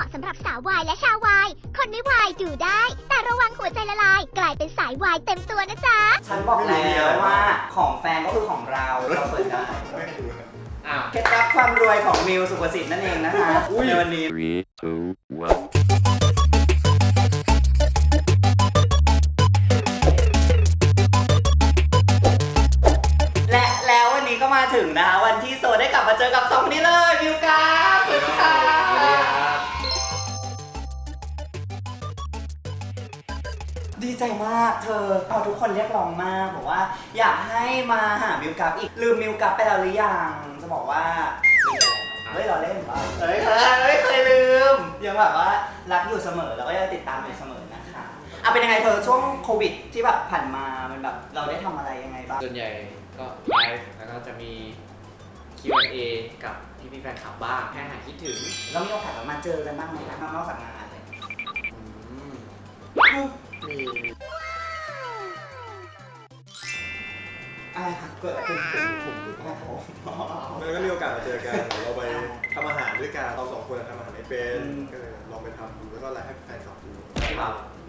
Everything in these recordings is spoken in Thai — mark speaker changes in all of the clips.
Speaker 1: มาะสำหรับสาววายและชาววายคนไม่วายดูได้ แต่ระวังหัวใจละลาย กลายเป็นสายวายเต็มตัวนะจ๊ะ
Speaker 2: ฉันบอกแล้วว่าของแฟนก็คือของเราเปิดได้เคล็ดลับความรวยของมิวสุภสิทธิ์นั่นเองนะคะในวันนี้
Speaker 3: 3, 2, 1.
Speaker 2: และแล้ววันนี้ก็มาถึงนะคะวันที่โซได้กลับมาเจอกับสองคนนี้เลยมิวกับสวัสดีค่ะดีใจมากเธอพอทุกคนเรียกร้องมากบอกว่าอยากให้มาหามิวกับอีกลืมมิวกับไปแล้วหรือยังจะบอกว่าเฮ้ยเราเล่นป่ะเฮ้ยเคยลืมยังแบบว่ารักอยู่เสมอแล้วก็ยังติดตามอยู่เสมอนะคะเป็นยังไงเธอช่วงโควิดที่แบบผ่านมามันแบบเราได้ทำอะไรยังไงบ้าง
Speaker 4: ส่วนใหญ่ก็ไลฟ์แล้วก็จะมี Q&A กับพี่แฟนคลับบ้างให้หายคิดถึง
Speaker 2: แล้วมีโอกาสมาเจอกันบ้างไหมคะนอกจากงานเลย
Speaker 4: มี
Speaker 2: อะไรคะเกิดอะไรขึ้น
Speaker 5: มันก็มีโอกาสมาเจอกันเราไปทำอาหารด้วยกันเราสองคนทำอาหารไม่เป็นก็เลยลองไปทำดูแล้วก็ไลฟ์ให้แฟนคลับดู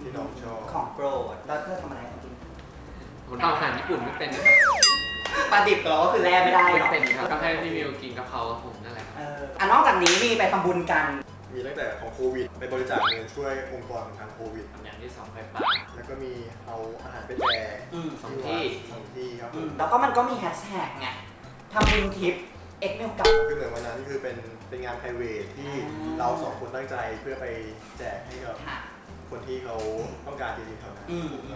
Speaker 5: ที่น้องชอบ
Speaker 2: ของโปรดแล้วเธอทำอะไรกันกิน
Speaker 4: ผมทำอาหารญี่ปุ่นไม่เป็นนะครับ
Speaker 2: ปลาดิบเราก็คือแล่ไม่ได้
Speaker 4: ไม่
Speaker 2: หรอก
Speaker 4: เป็นครับก็ให้พี่มิวกินกะเพรากับผมนั่นแหละครับ
Speaker 2: นอกจากนี้มีไปทำบุญกัน
Speaker 5: มีตั้งแต่ของโควิดไปบริจาคเงินช่วยองค์กรทางโควิด
Speaker 4: อย่างที่2ไฟป่า
Speaker 5: แล้วก็มีเอาอาหารไปแจก
Speaker 4: สองที่
Speaker 5: สองที่ครับผม
Speaker 2: แล้วก็มันก็มีแฮชแท็กไงทำบุญทิปเอ็กเมลกับ
Speaker 5: คือเหมือนวันนั้นคือเป็นงาน private ที่เราสองคนตั้งใจเพื่อไปแจกให้กับคนที่เขาต้องการจริงๆเท่านั้น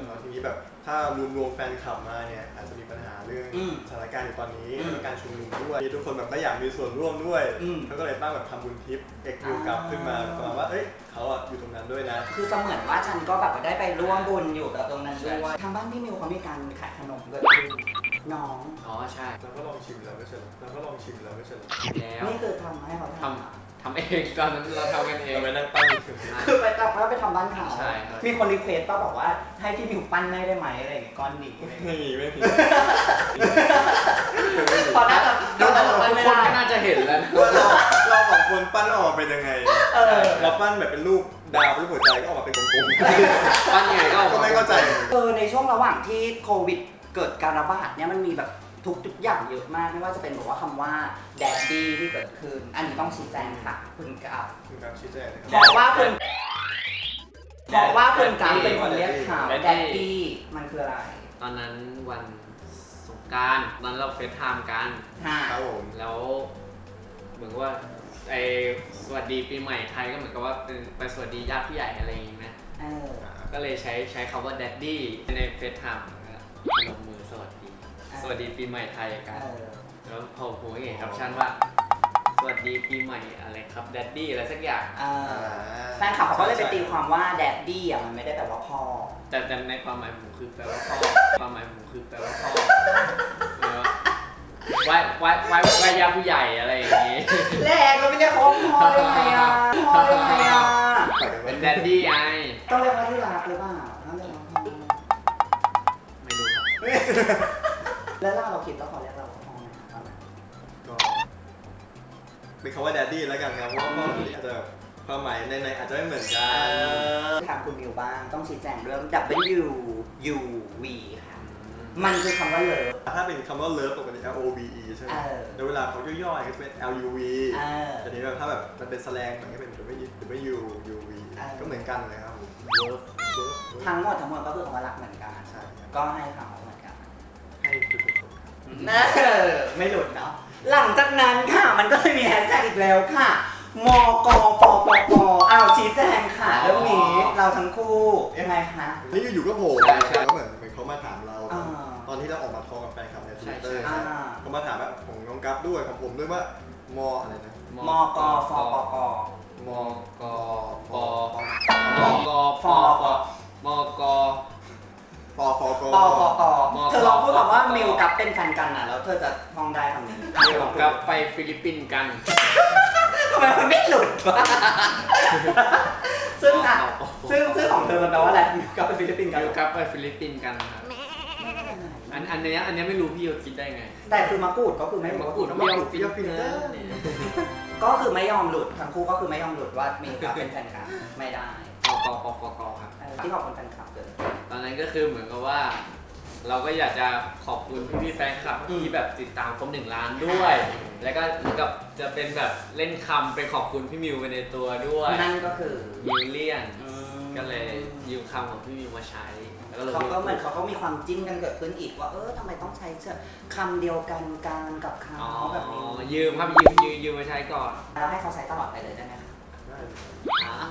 Speaker 5: แล้วทีนี้แบบถ้ารวมแฟนคลับมาเนี่ยอาจจะมีปัญหาเรื่องสถานการณ์อยู่ตอนนี้และการชุมนุมด้วยทุกคนแบบก็อยากมีส่วนร่วมด้วยเขาก็เลยตั้งแบบทำบุญทิปเอ็กซ์วิวกับขึ้นมาประมาณว่าเอ้ยเขาอยู่ตรงนั้นด้วยนะ
Speaker 2: คือเสมือนว่าฉันก็แบบได้ไปร่วมบุญอยู่กับตรงนั้นด้วยทางบ้านพี่มิวเขามีการขายขนมเกิดขึ้นน้อง
Speaker 4: อ๋อใช่
Speaker 5: เราก็ลองชิมแล้วไม่ใช่หรอเราก็ลองชิมแล้วไม่ใช่หรอ
Speaker 4: แล้ว
Speaker 2: นี่คือทำให้เขาทำ
Speaker 4: ทำเองตอนนั้นเราทำกันเอง
Speaker 5: เราไปนั่งปั้น
Speaker 2: คือไปตับแล้วไปทำบ้านเขา
Speaker 4: ใช่ครับ
Speaker 2: มีคนรีเควสต์ป่ะบอกว่าให้พี่มิวปั้นได้ไหมอะไรอย่างเงี้ยก้อนดี
Speaker 5: ไม่มี
Speaker 2: ตอนนั้นเราปั้น
Speaker 4: ทุก
Speaker 2: ไม่
Speaker 4: คน
Speaker 2: ได้
Speaker 4: ก็น่าจะเห็นแล้วนะ
Speaker 5: เราสองคนปั้นออกเป็นยังไงเราปั้นแบบเป็นรูปดาวรูปหัวใจก็ออกมาเป็นกลมๆ
Speaker 4: ปั้นยังไงก็ออก
Speaker 5: ก็
Speaker 4: มา
Speaker 5: ไม่เข้าใจ
Speaker 2: ในช่วงระหว่างที่โควิดเกิดการระบาดเนี่ยมันมีแบบทุกอย่างเยอะมากไม่ว่าจะเป็นบอกว่าคำว่าแดดดี้ที่เกิดขึ้นอันนี้ต้องชี้แจงค่ะคุณกราฟ
Speaker 5: คือการชี้แจง
Speaker 2: เพราะว่าคุณกราฟเป็นคนเรียกเขาแดดดี้มันคืออะไร
Speaker 4: ตอนนั้นวันสงกรานต์ตอนนั้นเราเฟซไทม์กัน
Speaker 5: ครับผม
Speaker 4: แล้วเหมือนว่าไอ้สวัสดีปีใหม่ไทยก็เหมือนกับว่าเป็นไปสวัสดีญาติผู้ใหญ่อะไรอย่างงี้นะก็เลยใช้คำว่า daddy ในเฟซไทม์พนมมือสวัสดีปีใหม่ไทยกันแล้วพอผมเห็นแคปชั่นว่าสวัสดีปีใหม่อะไรครับ daddy อะไรสักอย่าง
Speaker 2: แฟนคลับเขาก็เลยไปตีความว่าแดดดี้อ่ะมันไม่ได้แปลว่าพ่อ
Speaker 4: แต่ในความหมายผมคือแปลว่าพ่อความหมายผมคือแปลว่าพ่อไหว้ญาติผู้ใหญ่อะไรอย่างงี้
Speaker 2: แรกเราไม่เรียกเขาพ่อได้ไงอ่ะพ่อได้ไงอ่ะ
Speaker 4: เป็นแดดดี้ไง
Speaker 2: ต้องเรียกว่าที่รักหรือเปล่าต้องเรียกว่าพ่อ
Speaker 4: ไม่รู้ครับ
Speaker 2: แล้วเราคิดว่าเขาเรียกเราว่าพ่อไหมครับ
Speaker 5: ก็เป็นคำว่า daddy แล้วกันครับเพราะว่าพ่ออาจจะความหมายในอาจจะไม่เหมือนกัน
Speaker 2: ทางคุณมิวบ้างต้องชี้แจงเรื่อง WUV ค่ะมันคือคำว่าเลิฟ
Speaker 5: ถ้าเป็นคำว่า love ปกติ LOVE ใช่ไหมแล้วเวลาเขาย่อยๆก็จะเป็น LUV แต่นี้แบบถ้าแบบมันเป็นแสลงมันก็เป็น WUV ก็เหมือนกันเลยครับ
Speaker 2: ทั้งหมดก็คือคำว่ารักเหมือนกัน
Speaker 5: ใช่ครับ
Speaker 2: ก็ให้เขาเหมือนกัน
Speaker 5: ให้ทุกคน
Speaker 2: ไม่หลุดเนาะหลังจากนั้นค่ะมันก็เลยมีแฮชแท็กอีกแล้วค่ะมกฟปกชี้แจงค่ะเรื่องนี้เราทั้งคู่ยังไงคะ
Speaker 5: นี่อยู่ๆก็โผล่มาแล้วเหมือนเขามาถามเราตอนที่เราออกมาทอกับแฟนคลับใน Twitter เขามาถามแบบของน้องกัฟด้วยของผมด้วยว่ามอะไรนะ
Speaker 2: มกฟปก
Speaker 4: มกฟ
Speaker 5: ปฟก
Speaker 2: เธอลองพูดคำว่ามิวกับเป็นแฟนกันนะแล้วเธอจะท่องได้คำนี้
Speaker 4: เดี๋ยวกลับไปฟิลิปปินส์กัน
Speaker 2: ทำไมมันไม่หลุดวะซึ่งของเธอมันแปลว่าอะไรมิวกับไปฟิลิปปินส์กัน
Speaker 4: เดี๋ยวกลับไปฟิลิปปินส์กันครับอันนี้ไม่รู้พี่คิดได้ไง
Speaker 2: แต่คือมะกรูดก็คือไม่
Speaker 4: มะกรูด
Speaker 2: มะกรูด
Speaker 4: เปรี้ยวฟิลเตอร์
Speaker 2: ก็คือไม่ยอมหลุดทั้งคู่ก็คือไม่ยอมหลุดว่ามีกับเป็นแฟนกันไม่ได้
Speaker 4: กครับ
Speaker 2: ที่ขอบคุณแฟนคลับเลย
Speaker 4: ตอนนั้นก็คือเหมือนกับว่า เราก็อยากจะขอบคุณพี่ๆแฟนคลับที่แบบติดตามครบ1 ล้านด้วย แล้วก็เหมือนกับจะเป็นแบบเล่นคำไปขอบคุณพี่มิวไปในตัวด้วย
Speaker 2: นั่นก็คือ
Speaker 4: มิวเลียนก็เลยยืมคำของพี่มิวมาใช้แล้ว
Speaker 2: เขาก็เหมือนเขาก็มีความจิ้นกันเกิดขึ้นอีกว่าทำไมต้องใช้คำเดียวกันกับเขาแบบนี้
Speaker 4: ยืมครับยืมมาใช้ก่อน
Speaker 2: แล้วให้เขาใช้ตลอดไปเลยได้ไหมคะ
Speaker 5: ได้
Speaker 4: อ้าว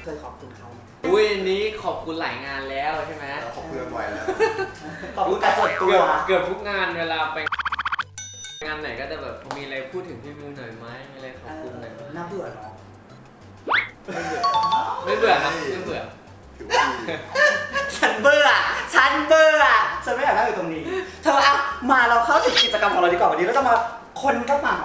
Speaker 2: เคยขอบคุณเขาไหม
Speaker 4: อุ้ยอันนี้ขอบคุณหลายงานแล้วใช่ไหม
Speaker 5: เราขอบคุณกันบ่อยแล้ว
Speaker 2: ขอบคุณแต่ส่วนตัว
Speaker 4: เกือบทุกงานเวลาไปงานไหนก็จะแบบมีอะไรพูดถึงพี่มิวหน่อยไหมมีอะไรขอบคุณหน่อยไหม
Speaker 2: น่าเบื่อเนาะ
Speaker 4: ไม่เบื่อนะไม่เบื่อ
Speaker 5: ถือว่าดี
Speaker 2: ฉันเบื่อฉันไม่อยากนั่งอยู่ตรงนี้ เธออะมาเราเข้าถึงกิจกรรมของเราดีกว่าวันนี้เราจะมาคนกระเป๋า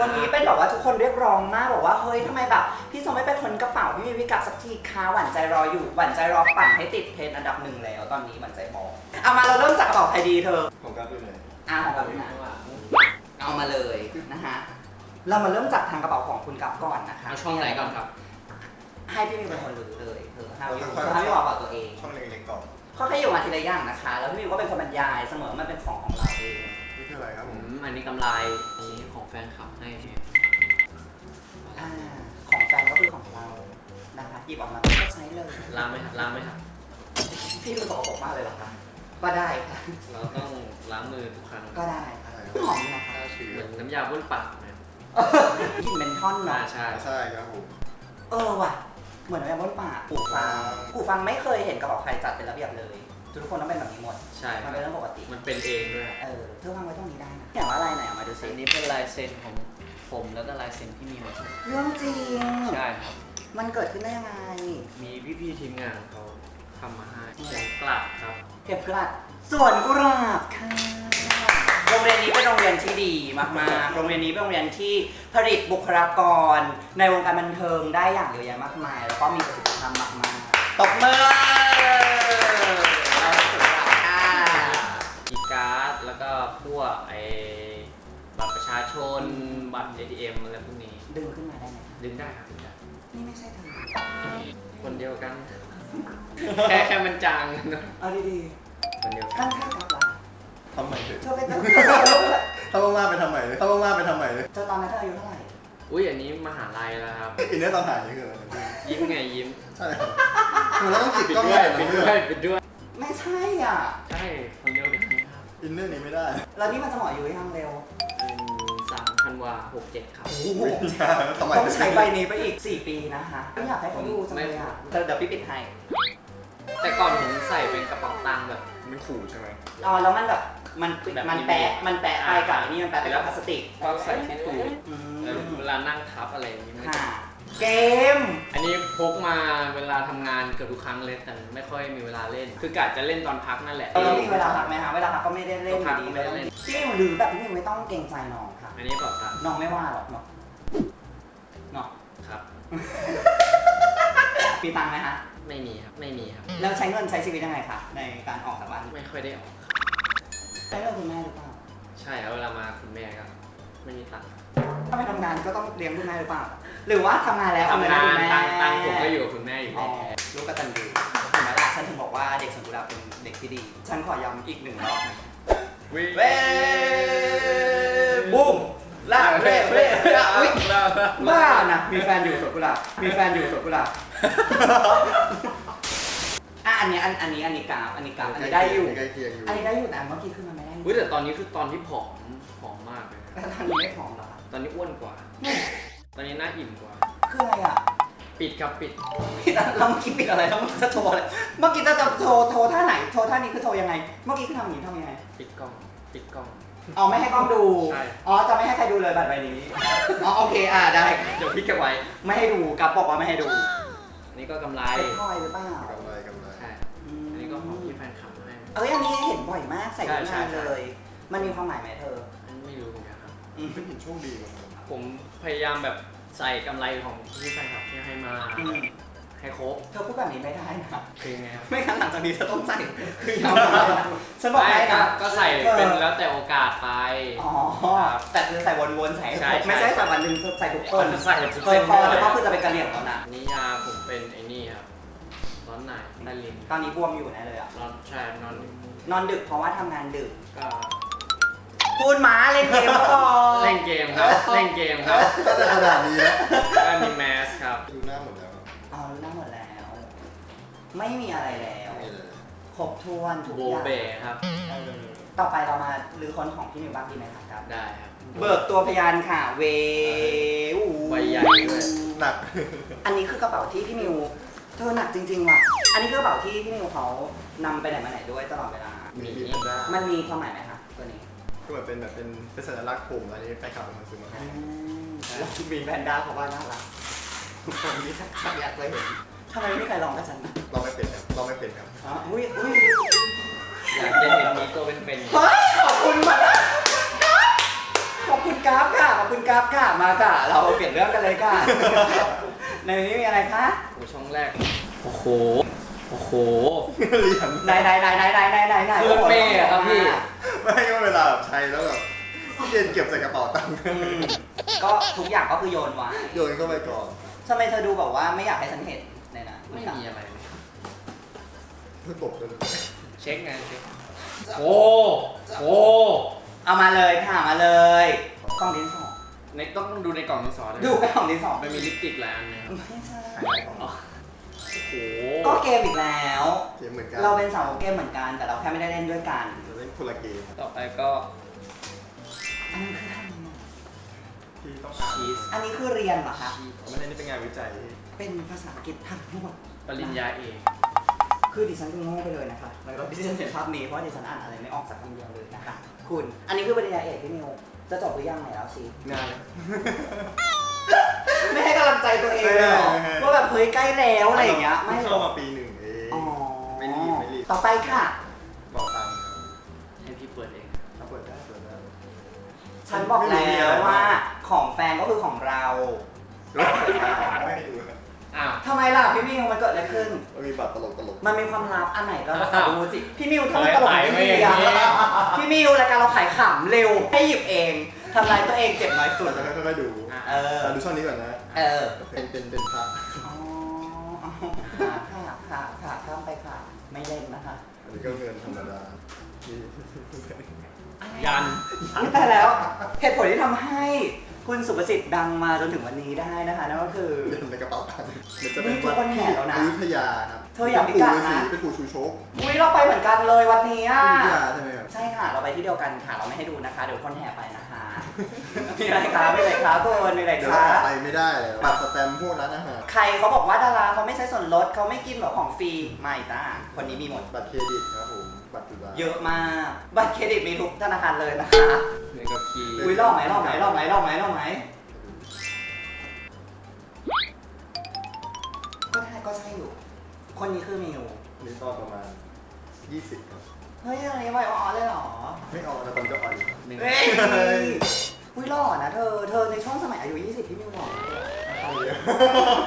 Speaker 2: วันนี้เป็นแบบว่าทุกคนเรียกร้องมากบอกว่าเฮ้ยทำไมแบบพี่สมไม่เป็นคนกระเป๋าพี่มีพี่กัดสักทีค้าหวั่นใจรออยู่หวั่นใจรอปั่นให้ติดเทรนด์อันดับ1แล้วตอนนี้หวั่นใจบอกเอามาเราเริ่มจากกระเป๋าใครดีเธอ
Speaker 5: ของการด้วยไหน
Speaker 2: ของเรานะเอามาเลยนะฮะเรามาเริ่มจากทางกระเป๋าของคุณกับก่อนนะคะ
Speaker 4: เอาช่องไหนก่อนครับ
Speaker 2: ให้พี่มีเป็นคนรู้เลยเธอให้พี่บอกกระเป๋าตัวเอง
Speaker 5: ช่องเล็กๆก่อน
Speaker 2: เขาแค่อยู่มาทีละอย่างนะคะ แล้วพี่มิวก็เป็นคนบรรยายเสมอมันเป็นของเราเอง
Speaker 5: นี่คืออะไรครับผม
Speaker 4: อันนี้กำไรอันนี้ของแฟนคลับให้
Speaker 2: ของแฟนก็คือของเรานะคะหยิบออกมาก็ใช้เลย
Speaker 4: ล้างไหมครับล้างไหมครับ
Speaker 2: พี่รู้สึกว่าผมมากเลยเหรอคะก็ได้ค่ะ
Speaker 4: เราต้องล้างมือทุกครั้ง
Speaker 2: ก็ได้ค่ะหอมนะคะ
Speaker 5: ฆ่าเชื้
Speaker 4: เหมื
Speaker 5: อ
Speaker 4: อนน้ำยาบ้วนปากนะ
Speaker 2: กลิ่นเมนทอนเนาะ
Speaker 4: ใช่
Speaker 5: ใช่ครับผม
Speaker 2: ว่ะเหมือนแบบบนป่ากูฟังไม่เคยเห็นกระเป๋าใครจัดเป็นระเบียบเลยทุกคนต้องเป็นแบบนี้หมด
Speaker 4: ใช่
Speaker 2: มันเป็นเรื่องปกติ
Speaker 4: มันเป็นเองด้วย
Speaker 2: เธอวางไว้ตรงนี้ได้นะอย่างว่าอะไรไหนเอามาดูซิ
Speaker 4: อันนี้เป็นลายเซ็นของผมแล้วก็ลายเซ็นพี่มิว
Speaker 2: เรื่องจริง
Speaker 4: ใช่ครับ
Speaker 2: มันเกิดขึ้นได้ยังไง
Speaker 4: มีพี่ๆทีมงานเขาทำมาให้เป็นกลัดครับ
Speaker 2: เก็บกระดาษสวนกุหลาบค่ะโรงเรียนนี้เป็นโรงเรียนที่ดีมากๆโรงเรียนนี้เป็นโรงเรียนที่ผลิตบุคลากรในวงการบันเทิงได้อย่างเยอะแยะมากมาย แล้วก็มีประสิทธิภาพมากๆตบมือเราสุดยอดค่ะ
Speaker 4: กีย์การ์ดแล้วก็พวกบัตรประชาชนบัตร ATM อะไรพวกนี้
Speaker 2: ดึงขึ้นมาได้ไหม
Speaker 4: ดึงได้ครับดึงได้
Speaker 2: นี่ไม่ใช่เธอ
Speaker 4: คนเดียวกัน แค่มันจางเนอะ
Speaker 2: เอาดี
Speaker 4: คนเดียว
Speaker 2: ๆ
Speaker 4: กั
Speaker 2: ท่าน นใช่ครับล่ะ
Speaker 5: ทำใหม่เถอะ
Speaker 2: เธอเป็นเธอ
Speaker 5: ถ้าว่างๆไปทำใหม่เลยถ้าว่างๆไปทำใหม่เลย
Speaker 2: เธอตอนนั้นเธออายุเท่าไหร่
Speaker 4: อุ้ยอันนี้มหาลัยแล้วครับ
Speaker 5: อินเนอร์ตอนถ่ายนี่คืออะไร
Speaker 4: ยิ้มไงยิ้ม
Speaker 5: ใช่ครับเราต้องจิบ
Speaker 4: ปิด
Speaker 5: กล้อง
Speaker 4: ด้วย
Speaker 5: ให้
Speaker 4: ปิด
Speaker 5: เพื่
Speaker 4: ด้วย
Speaker 5: อน
Speaker 4: ปิดด้วย
Speaker 2: ไม่ใช่อ่ะ
Speaker 4: ใช่คนเดียวกันครับ
Speaker 5: อินเนอร์นี้ไม่ได้
Speaker 2: แล้วนี่มันจะเหมาะอยู่ยังเร็ว
Speaker 4: 3 ธันวา67 ครับ
Speaker 5: ทำไม
Speaker 2: ต้องใช้ใบนี้ไปอีก 4 ปีนะคะไม่อยากให้เขาดูจังเลยอ่ะเดี๋ยวพี่ปิดให้
Speaker 4: แต่ก่อนผมใส่เป็นกระเป๋าตังค์แบบ
Speaker 5: มันขู่ใช่ไหม
Speaker 2: แล้วมันแบบมัน
Speaker 4: แบบ
Speaker 2: มันแปะมันแปะไปกับอันนี่มันแปะไปกับพลาสติก
Speaker 4: ก็ใส่ที่ตูด
Speaker 2: อืม
Speaker 4: แล้วเวลานั่งทับอะไรอย่างนี้มัน
Speaker 2: ค่ะเกม
Speaker 4: อันนี้พกมาเวลาทำงานเกือบทุกครั้งเลยแต่ไม่ค่อยมีเวลาเล่น คือกะจะเล่นตอนพักนั่นแหละ
Speaker 2: เรามีเวลาพักไหมคะเวลาพักก็ไม่ได้เล่นอยู่ดี
Speaker 4: ไม่ได้เล่น
Speaker 2: พี่หรือแบบพี่ไม่ต้องเกรงใจน้องค่ะ
Speaker 4: อันนี้กระเป๋าตังค์
Speaker 2: น้องไม่ว่าหรอกเนาะเนาะ
Speaker 4: ครับ
Speaker 2: มีตังค์ไหมคะ
Speaker 4: ไม่มีครับไม่มีครับ
Speaker 2: แล้วใช้เงินใช้ชีวิตยังไงคะในการออกจากบ้าน
Speaker 4: ไม่ค่อยได้ออก
Speaker 2: ใช้เงินคุณแม่หรือเปล่า
Speaker 4: ใช่ครับเวลามาคุณแม่ก็ไม่มีตังค์
Speaker 2: ถ้าไม่ทำงานก็ต้องเลี้ยงคุณแม่หรือเปล่า หรือว่าทำงานแล้วเอาเงิน
Speaker 4: ทำ
Speaker 2: ให้
Speaker 4: งาน
Speaker 2: คุณแม่
Speaker 4: ตังค์ผมก็อยู่กับคุณแม่อยู่
Speaker 2: อ๋
Speaker 4: แล้
Speaker 2: อ
Speaker 4: ว
Speaker 2: ลูกกตัญญูเห็นไหมล่ะฉันถึงบอกว่าเด็กสวนกุหลาบเป็นเด็กที่ดี ฉันขอย้ำอีก1 รอบนะ เว้บุ้มลากเร่อุ๊ยบ้านะมีแฟนอยู่สวนกุหลาบมีแฟนอยู่สวนกุหลาบอันนี้กราฟอันนี้ได้อยู่
Speaker 5: ใกล้เคียงอยู่
Speaker 2: อันนี้ได้อยู่แต่เมื่อกี้คือมันไม่ได้
Speaker 4: อุ้ยแต่ตอนนี้คือตอนที่ผอมมากเลยนะ
Speaker 2: แต่ตอนนี้ไม่ผอมหรอ
Speaker 4: ตอนนี้อ้วนกว่า ตอนนี้หน้าอิ่มกว่า
Speaker 2: คืออะไรอ่ะ
Speaker 4: ปิดครับปิด
Speaker 2: ปิดแล้วเมื่อกี้ปิดอะไรแล้วจะโชว์อะไรเมื่อกี้จะโชว์ท่าไหนโชว์ท่านี้คือโชว์ยังไง เมื่อกี้คือทำอย่างนี้ทำยังไง
Speaker 4: ปิดกล้องปิดกล้อง
Speaker 2: อ๋อไม่ให้กล้องดู
Speaker 4: ใช่
Speaker 2: อ๋อจะไม่ให้ใครดูเลยบัตรใบนี้อ๋อโอเคได้
Speaker 4: เดี๋ยวพี่เก็บไว้
Speaker 2: ไม่ให้ดูกับบอกว่าไม่ให้ดู
Speaker 4: อันนี้ก็กำไร
Speaker 2: เป็นพลอยหรือเปล่าก
Speaker 5: ำไร
Speaker 4: ใช่อันนี้ก็ของที่แฟนคลับให้
Speaker 2: อันนี้เห็นบ่อยมากใส่ทุก
Speaker 4: ใช่
Speaker 2: งาน
Speaker 4: ใช่
Speaker 2: เลย มันมีความหมายไหมเธอ
Speaker 4: อันนี้ไม่รู้เหมือนกันครับ
Speaker 5: เป็นหินโชคดีมั้ง
Speaker 4: ผมพยายามแบบใส่กำไรของที่แฟนคลับที่ให้มา
Speaker 2: อืม
Speaker 4: ให้ครบ
Speaker 2: เธอพูดแบบนี้ไม่ได้นะ
Speaker 4: คือไงครับ
Speaker 2: ไม่งั้นหลังจากนี้เธอต้องใส่คือยาวเลยนะฉันบอกให้นะ
Speaker 4: ก็ใส่เป็นแล้วแต่โอกาสไป
Speaker 2: อ๋อแต่เธอใส่วนๆใส่
Speaker 4: ใช่
Speaker 2: ไม่ใช่ใส่วันหนึ่งใส่ทุกคน
Speaker 4: ใส่ทุก
Speaker 2: เค
Speaker 4: เส้
Speaker 2: ย
Speaker 4: น
Speaker 2: พอแล้วก็คือจะเป็นกระเหลี่ยงแล้วนะ
Speaker 4: นิยาผมเป็นไอ้นี่ครับร้อนในใต้ลิ้น
Speaker 2: ตอนนี้บวมอยู่แน่เลยอ่ะ
Speaker 4: นอนใช่นอน
Speaker 2: นอนดึกเพราะว่าทำงานดึก
Speaker 4: ก็
Speaker 2: พูดม้าเล่นเกมก็พอ
Speaker 4: เล่นเกมครับเล่นเกมครับ
Speaker 5: ถ้าจะขนาดนี้นะ
Speaker 4: ก็มีแมสครับ
Speaker 5: ดูหน้าหมดแล้ว
Speaker 2: อ๋อรู้หน้าหมดแล้ว ไม่มีอะไรแล้ว
Speaker 5: ไม่เลย
Speaker 2: ครบถ้วนทุก
Speaker 4: โบ
Speaker 2: อย่าง
Speaker 4: เบครับ
Speaker 2: ต่อไปเรามาลือคนของพี่นิวบ้างดีไหมครับ
Speaker 4: ได้ครับ
Speaker 2: เบิกตัวพยานค่ะ เว
Speaker 4: ใบใหญ่ด้วย
Speaker 5: หนัก
Speaker 2: อันนี้คือกระเป๋าที่พี่นิวเธอหนักจริงๆว่ะ อันนี้คือกระเป๋าที่พี่นิวเขานำไปไหนมาไหนด้วยตลอดเวลา
Speaker 5: มีแพนด้า
Speaker 2: มันมีความหมายไหมคะตัวนี้
Speaker 5: ก็เหมือนเป็นแบบเป็นสัญลักษณ์ผมอันนี้แฟนคลับเป็นคนซื้อมาให้
Speaker 2: แล้วมีแพนด้าเขาว่าน่ารักผมนี่ชักอยากเลยเห็นทำไมไม่มีใครลองกับฉันนะ
Speaker 5: เราไม่เป็นครับเราไม่เป็นครับ
Speaker 2: อ๋ออุ้ย
Speaker 4: อยากจะเห็นมีตัวเป็น
Speaker 2: เฮ้ยขอบคุณมากขอบคุณกราฟค่ะ ขอบคุณกราฟค่ะ มาค่ะ เราเปลี่ยนเรื่องกันเลยค่ะ ในนี้มีอะไรคะ
Speaker 4: ๆโอ้ช่องแรก โอ้โห โอ้โห
Speaker 5: เรียน
Speaker 2: ไหน
Speaker 4: เครื่องเมฆอะครับพี่
Speaker 5: ไม่ก็เวลาแบบใช้แล้วแบบพี่เย็นเก็บใส่กระเป๋าตังค์
Speaker 2: ก็ทุกอย่างก็คือโยนไว้
Speaker 5: โยนเข้าไปก่อน
Speaker 2: ทำไมเธอดูแบบว่าไม่อยากให้ฉันเห็นในนั้น
Speaker 4: ไม่มีอะไรเลย
Speaker 5: เพื่อตบเลย
Speaker 4: เช็คไงเช็คโอ้โห
Speaker 2: เอามาเลยค่ะมาเลยกล่องดินสอ
Speaker 4: ต้องดูในกล่องดินสอเลย
Speaker 2: ดูกล่องดินสอ
Speaker 4: มันมีลิปสติกหลายอันนะครับ
Speaker 2: ไม่ใช่
Speaker 4: อ๋อโอ้โห
Speaker 2: ก็เกมอีกแล้ว
Speaker 5: เกมเหมือนกัน
Speaker 2: เราเป็นสาวเกมเหมือนกันแต่เราแค่ไม่ได้เล่นด้วยกัน
Speaker 5: เราเล่นคนละเกม
Speaker 4: ต่อไปก็
Speaker 2: อันนี้คือทำยังไง
Speaker 5: ที่ต้องอ่าน
Speaker 4: ชีส
Speaker 2: อันนี้คือเรียนเหรอคะ
Speaker 5: ไม่ได้นี่เป็นงานวิจัย
Speaker 2: เป็นภาษาอังกฤษทั้งหมด
Speaker 4: ปริญญาเอก
Speaker 2: คือดิฉันก็โง่ไปเลยนะคะแล้วก็ดิฉันเห็นภาพนี้เพราะดิฉันอ่านอะไรไม่ออกสักคำเดียวเลยนะคะ คุณ อันนี้คือปริญญาเอกพี่นิว จะจบหรือยังไหนแล้วสิ
Speaker 5: งาน
Speaker 2: ไม่ให้กำลังใจตัวเองเลยเหรอ
Speaker 5: ไม่ให้
Speaker 2: ว่าแบบเฮ้ยใกล้แล้วอะไรอย่างเงี้ย ไม่หร
Speaker 5: เข้า
Speaker 2: อก
Speaker 5: มาปีหนึ่งเอง
Speaker 2: อ๋อ
Speaker 5: ไม่รีบไม่รีบ
Speaker 2: ต่อไปค่ะ
Speaker 5: บอกตังค์ครับ
Speaker 4: ให้พี่เปิดเอง
Speaker 5: ถ้าเปิดได้เปิดได้
Speaker 2: ฉันบอกแล้วว่าของแฟนก็คือของเรา
Speaker 5: ไม่ดูครับ
Speaker 4: อ้าว
Speaker 2: ทำไมล่ะพี่มิวมันเกิดอะไรขึ้น
Speaker 5: มันมีบัตรตลก
Speaker 2: มันมีความลับอันไหนเราขอดูสิ พี่มิวทำไม
Speaker 4: เฮ้ย
Speaker 2: ตลก
Speaker 4: ขาย
Speaker 2: ไม่
Speaker 4: ไม่
Speaker 2: ดี
Speaker 4: อย่างนี้
Speaker 2: อะพี่มิวรายการเราขายขำเร็ว ให้หยิบเองทำลายตัวเองเจ็บน้อยสุด
Speaker 5: จะค่อยๆดู
Speaker 2: เออ
Speaker 5: แต่ดูช่องนี้ก่อนนะ
Speaker 2: เออ
Speaker 5: เป็นพระ
Speaker 2: อ๋อค่ะข้ามไปค่ะ ไม่เล่นนะคะ
Speaker 5: อันนี้ก็เงินธรรมดานี่
Speaker 4: ยัน
Speaker 2: อุ๊ยตายแล้ว เหตุผลที่ทำให้คุณสุประสิทธิ์ดังมาจนถึงวันนี้ได้นะคะนั่นก็คือ
Speaker 5: เงินในกระเป๋าตังค์มันจะเป็น
Speaker 2: นี่ทุกคนแห่แล้วนะ
Speaker 5: อยุธยาครับ
Speaker 2: เธออย่าพิการนะ
Speaker 5: เป็นปู่ชูชก
Speaker 2: อุ้ยเราไปเหมือนกันเลยวันนี้อ่ะ
Speaker 5: อยุธยาใช่ไหมครับ
Speaker 2: ใช่ค่ะ เราไปที่เดียวกันค่ะ เราไม่ให้ดูนะคะ เดี๋ยวคนแห่ไปนะคะ มีอะไรคะมีอะไรคะคุณมีอะไร
Speaker 5: เดี๋ยว
Speaker 2: คะ
Speaker 5: เราไปไม่ได้เลยบัตรสแตมป์พวกร้านอาหาร
Speaker 2: ใครเขาบอกว่าดาราเขาไม่ใช้ส่วนลดเขาไม่กินแบบของฟรี ไม่จ้า คนนี้มีหมด
Speaker 5: บัตรเครดิตครับผมบัตรจุฬา
Speaker 2: เยอะมาก บัตรเครดิตมีทุกธนาคารเลยนะคะ
Speaker 4: หนึ่งกับคีย์
Speaker 2: อุ้ยรอบไหมรอบไหมรอบไหมรอบไหมรอบไหมก็ใช่อยู่ คนนี้คือมิว
Speaker 5: นี่ตอนประมาณ 20ครับ
Speaker 2: เฮ้ยอะไรไวอ๋อเลยเหรอ
Speaker 5: ไม่เอานะตอนนี้ก็อ่อนอยู่
Speaker 4: หนึ่ง
Speaker 2: เฮ้ยอุ้ยหล่อนะเธอในช่วงสมัยอายุ 20 พี่มิวหล่อนะ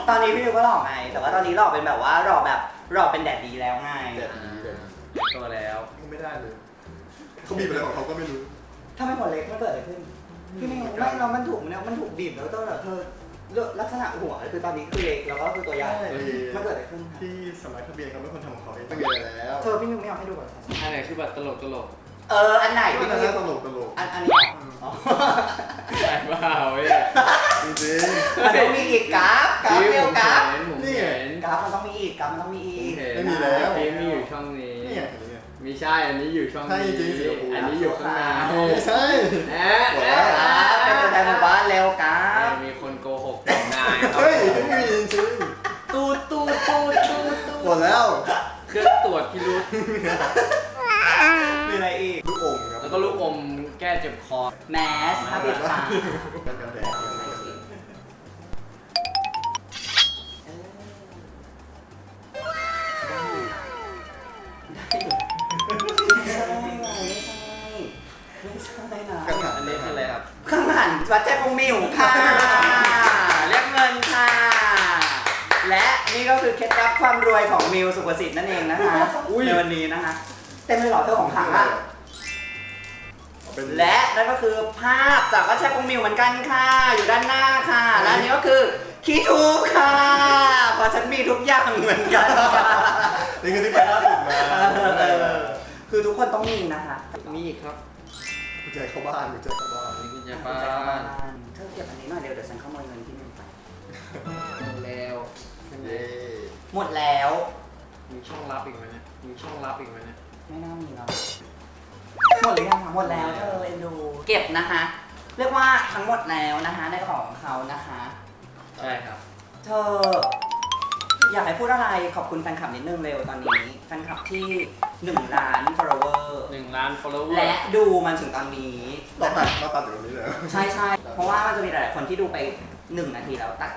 Speaker 2: ตอนนี้พี่มิวก็หล่อไง แต่ว่าตอนนี้หล่อเป็นแบบว่าหล่อแบบหล่อเป็นแดดดีแล้วไง
Speaker 5: แต่ดีแต่ดี
Speaker 4: ตัวแล้ว
Speaker 5: ไม่ได้เลยเขาบีบอะไรของเขาก็ไม่รู้
Speaker 2: ถ้าไม่หัวเล็กมันเกิดอะไรขึ้น พี่มิวไม่เรามันถูกเนี่ยมันถูกบีบแล้วต้องแบบเธอลักษณะหัวคือตอนนี้คือเล็กแล้วก็คือตัวใหญ่มันเกิดอะไรขึ้นคะ
Speaker 5: ที่สมัยทะเบียนเขาเป็นคนทำของเขาเองไม่มีอะไรแล้ว
Speaker 2: เธอพี่มิวไม่เอาให้ดูก่อน
Speaker 4: อันไหนคือบัตรตลก
Speaker 2: อันไหน
Speaker 5: ก็
Speaker 2: พี่
Speaker 5: น่า
Speaker 2: มิว
Speaker 5: จะตลก
Speaker 2: อันนี้อ๋อ
Speaker 4: ใช่เปล่าเว้ย
Speaker 5: จริง
Speaker 2: มันต้องมีอีกกราฟเร็วกราฟ
Speaker 4: ผมเห็น
Speaker 2: กราฟมันต้องมีอีกกราฟมันต้องมีอีก
Speaker 5: ไม่มีแล้ว
Speaker 4: ทีมมีอยู่ช่องนี้
Speaker 5: ๆนี่ไงอันนี้ไง
Speaker 4: มีใช่ อันนี้อยู่ช่อง
Speaker 5: ใช่
Speaker 4: นี้
Speaker 5: จริงสิโอ้โห
Speaker 4: อันนี้อยู่ข้างใน
Speaker 5: ไม่ใช่
Speaker 4: แอะ
Speaker 5: หมดแล้ว
Speaker 2: เป็นตัวแทนหมู่บ้านเร็วกราฟ
Speaker 4: มีคนโกหกผมนายครับ
Speaker 5: เฮ้ยไม่มีจริง
Speaker 4: ตูด
Speaker 5: ๆหมดแล้ว
Speaker 4: เครื่องตรวจพิรุษ
Speaker 2: มีอะไรอีก
Speaker 5: ลูกอมครับ
Speaker 4: แล้วก็ลูกอมแก้เจ็บคอ
Speaker 2: แมสถ้าปิดปาก
Speaker 5: กันกันแดด
Speaker 2: ไม่ใช่นะ
Speaker 5: กันหัน
Speaker 4: อันนี้คืออะไรครับ
Speaker 2: ข้างหันวัดใจพงมิวค่ะเรียกเงินค่ะ และนี่ก็ คือเคล็ดลับความรวยของมิวสุภสิทธิ์นั่นเองนะคะในวันนี้นะคะเต็มเลยเหรอเธอของขังอ่ะ และนั่นก็คือภาพจากวัดแช่คงมิวเหมือนกันค่ะ อยู่ด้านหน้าค่ะ และอันนี้ก็คือคีทูบค่ะเพราะฉันมีทุกอย่างเหมือนกันค่ะ
Speaker 5: นี่คือที่ไปล่าสุดมา
Speaker 2: คือทุกคนต้องมีนะคะ
Speaker 4: มีอีกครับ
Speaker 5: กุญแจเข้าบ้านกุญแจเข้าบ้าน
Speaker 4: นี่กุญแจ
Speaker 2: บ้า
Speaker 4: บ้าน
Speaker 2: นเธอเก็บอันนี้หน่อยเร็วเดี๋ยวฉันขโมยเงินที่มิวไป
Speaker 4: แล้วใช่ไหม
Speaker 5: เย้
Speaker 2: หมดแล้ว
Speaker 4: มีช่องลับอีกไหมเนี่ยมีช่องลับอีกไหมเนี่ย
Speaker 2: ไม่น่ามีแล้วหมดหรือยังคะหมดแล้วเธอเอ็นดู เก็บนะคะ เรียกว่าทั้งหมดแล้วนะคะในของเขานะคะ
Speaker 4: ใช่ครับ
Speaker 2: เธออยากให้พูดอะไรขอบคุณแฟนคลับนิดนึงเร็วตอนนี้แฟนคลับที่1 ล้าน follower
Speaker 4: 1 ล้าน follower
Speaker 2: และดูมันถึงตอนนี้
Speaker 5: เราตัดอยู่ตรงนี้เลย
Speaker 2: ใช่ใช่เพราะว่ามันจะมีหลายๆคนที่ดูไป1 นาทีแล้วตัด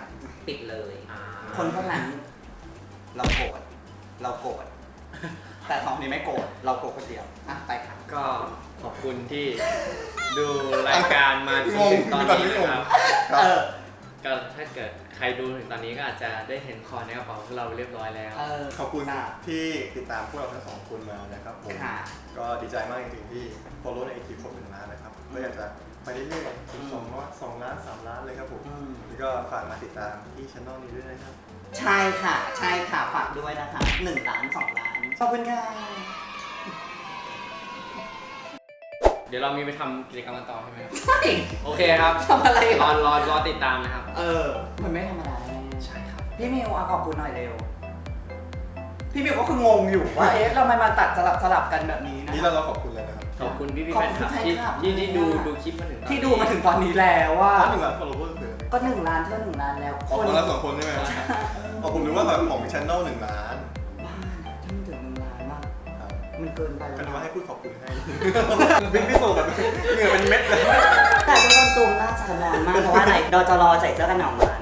Speaker 2: ปิดเลย
Speaker 4: อ่า
Speaker 2: คนพวกนั้นเราโกรธแต่สองนี้ไม่โกรธเราโกรธคนเดียวอ่ะไปค่ะ
Speaker 4: ก็ขอบคุณที่ดูรายการมาจนถึงตอนนี้นะครับ
Speaker 2: เออ
Speaker 4: ก็ถ้าเกิดใครดูถึงตอนนี้ก็อาจจะได้เห็นคอนในกระเป๋าของเราเรียบร้อยแล้ว
Speaker 5: ขอบคุณ
Speaker 2: ค่ะ
Speaker 5: ที่ติดตามพวกเราทั้งสองคนมานะครับผม
Speaker 2: ค่ะ
Speaker 5: ก็ดีใจมากจริงๆที่ follow ในไอจีครบ1 ล้านนะครับก็อยากจะไปเรื่อยๆถึง2 ล้าน 3 ล้านเลยครับผม
Speaker 2: อืม
Speaker 5: แล้วก็ฝากมาติดตามที่ช่องนี้ด้วยนะครับ
Speaker 2: ใช่ค่ะใช่ค่ะฝากด้วยนะคะ1 ล้าน 2 ล้านขอบคุณค่ะ
Speaker 4: เดี๋ยวเรามีไปทำกิจกรรมกันต่อใช่ไหมครับ
Speaker 2: ใช่
Speaker 4: โอเคครับ
Speaker 2: ทำอะไร
Speaker 4: ร
Speaker 2: อ่ะ
Speaker 4: อติดตามนะครับ
Speaker 2: มันไม่ธรรมดาแน่
Speaker 4: ใช่ครับ
Speaker 2: พี่มิวเอาขอบคุณหน่อยเร็ว พี่มิวก็คืองงอยู่ว่าเอ๊ะเรามาตัดสลับกันแบบนี้นะ
Speaker 5: นี่เราขอบคุณเลยนะครับ
Speaker 4: ขอบคุณพี่
Speaker 2: ขอบ
Speaker 4: แฟ
Speaker 2: คุณ
Speaker 4: นคลับ
Speaker 2: แฟน
Speaker 4: ที่
Speaker 2: คลับ
Speaker 4: ที่ดู
Speaker 2: มาก
Speaker 4: ดูคลิปมาถึงตอนนี้
Speaker 2: ที่ดูมาถึงตอนนี้แล้วว่า
Speaker 5: 1 ล้าน follower คืออะไร
Speaker 2: ก็1 ล้านเท่า1 ล้านแล้ว
Speaker 5: ของเรา2 คนใช่ไหมอ๋อผมนึกว่าแบบของchannel 1 ล้าน
Speaker 2: บ้าถ้ามันถึง1 ล้านมาก
Speaker 5: ครับ
Speaker 2: มันเกินไป
Speaker 5: ก็
Speaker 2: แล้ว
Speaker 5: นึกว่า
Speaker 2: นะ
Speaker 5: ให้พูดขอบคุณให้ บิ๊กพี่โซแบบเหงื่อเป็นเม็ดเลย
Speaker 2: แต่ทุกคนซูมหน้าจอร้อนมากเพราะว่าอะไรดจรใส่เสื้อกันหนาวมา